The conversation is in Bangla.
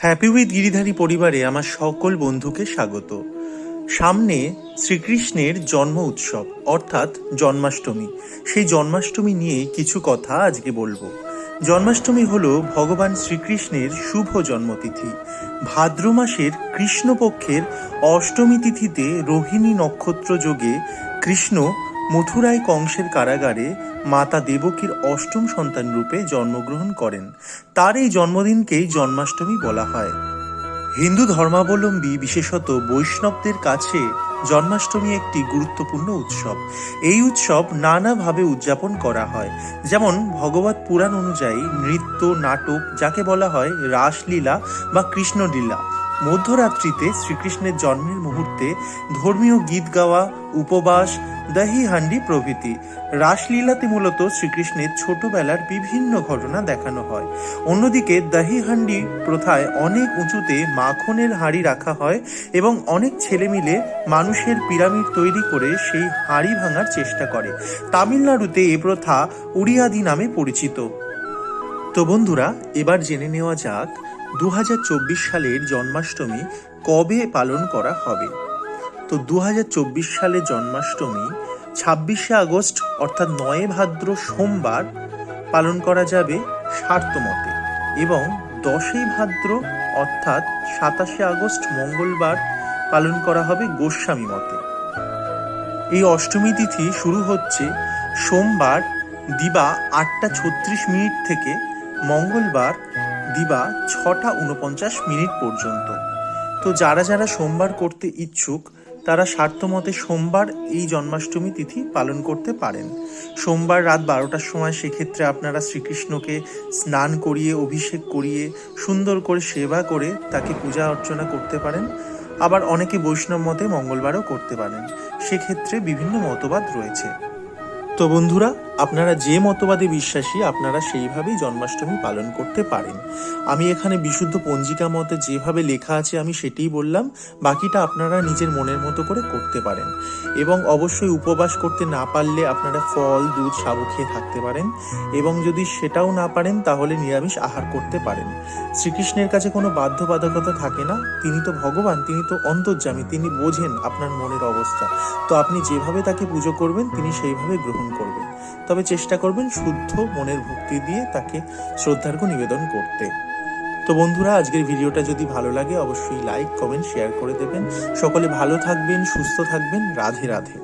হ্যাপি উইথ গিরিধারী পরিবারে আমার সকল বন্ধুকে স্বাগত। সামনে শ্রীকৃষ্ণের জন্ম উৎসব অর্থাৎ জন্মাষ্টমী। সেই জন্মাষ্টমী নিয়ে কিছু কথা আজকে বলবো। জন্মাষ্টমী হলো ভগবান শ্রীকৃষ্ণের শুভ জন্মতিথি। ভাদ্র মাসের কৃষ্ণপক্ষের অষ্টমী তিথিতে রোহিণী নক্ষত্র যোগে কৃষ্ণ মথুরায় কংসের কারাগারে মাতা দেবকীর অষ্টম সন্তান রূপে জন্মগ্রহণ করেন। তার এই জন্মদিনকেই জন্মাষ্টমী বলা হয়। হিন্দু ধর্মাবলম্বী বিশেষত বৈষ্ণবদের কাছে জন্মাষ্টমী একটি গুরুত্বপূর্ণ উৎসব। এই উৎসব নানাভাবে উদযাপন করা হয়, যেমন ভগবত পুরাণ অনুযায়ী নৃত্য নাটক, যাকে বলা হয় রাসলীলা বা কৃষ্ণলীলা, মধ্যরাত্রিতে শ্রীকৃষ্ণের জন্মের মুহূর্তে ধর্মীয় গীত গাওয়া, উপবাস, দহি হান্ডি প্রভৃতি। রাসলীলাতে মূলত শ্রীকৃষ্ণের ছোটবেলার বিভিন্ন ঘটনা দেখানো হয়। অন্যদিকে দহি হান্ডি প্রথায় অনেক উঁচুতে মাখনের হাঁড়ি রাখা হয় এবং অনেক ছেলে মিলে মানুষের পিরামিড তৈরি করে সেই হাঁড়ি ভাঙার চেষ্টা করে। তামিলনাড়ুতে এ প্রথা উড়িয়াদি নামে পরিচিত। তো বন্ধুরা, এবার জেনে নেওয়া যাক 2024 সালের জন্মাষ্টমী কবে পালন করা হবে। তো 2024 সালে জন্মাষ্টমী 26শে আগস্ট অর্থাৎ 9 ভাদ্র সোমবার পালন করা যাবে শাক্তমতে, এবং 10ই ভাদ্র অর্থাৎ 27শে আগস্ট মঙ্গলবার পালন করা হবে গোস্বামী মতে। এই অষ্টমী তিথি শুরু হচ্ছে সোমবার দিবা 8:36 থেকে মঙ্গলবার দিবা 6:49 পর্যন্ত। তো যারা যারা সোমবার করতে ইচ্ছুক তারা স্বার্থমতে সোমবার এই জন্মাষ্টমী তিথি পালন করতে পারেন। সোমবার রাত 12টার সময় সেক্ষেত্রে আপনারা শ্রীকৃষ্ণকে স্নান করিয়ে, অভিষেক করিয়ে, সুন্দর করে সেবা করে তাকে পূজা অর্চনা করতে পারেন। আবার অনেকে বৈষ্ণব মতে মঙ্গলবারও করতে পারেন। সেক্ষেত্রে বিভিন্ন মতবাদ রয়েছে। তো বন্ধুরা, আপনারা যে মতবাদে বিশ্বাসী আপনারা সেইভাবেই জন্মাষ্টমী পালন করতে পারেন। আমি এখানে বিশুদ্ধ পঞ্জিকা মতে যেভাবে লেখা আছে আমি সেটাই বললাম, বাকিটা আপনারা নিজের মনের মতো করে করতে পারেন। এবং অবশ্যই উপবাস করতে না পারলে আপনারা ফল, দুধ, সাবু খেয়ে থাকতে পারেন, এবং যদি সেটাও না পারেন তাহলে নিরামিষ আহার করতে পারেন। শ্রীকৃষ্ণের কাছে কোনো বাধ্যবাধকতা থাকে না, তিনি তো ভগবান, তিনি তো অন্তর্যামী, তিনি বোঝেন আপনার মনের অবস্থা। তো আপনি যেভাবে তাকে পুজো করবেন তিনি সেইভাবে গ্রহণ করবেন। তবে চেষ্টা করবেন শুদ্ধ মনের ভক্তি দিয়ে তাকে শ্রদ্ধার্ঘ্য নিবেদন করতে। তো বন্ধুরা, আজকের ভিডিওটা যদি ভালো লাগে অবশ্যই লাইক, কমেন্ট, শেয়ার করে দেবেন। সকলে ভালো থাকবেন, সুস্থ থাকবেন। রাধে রাধে।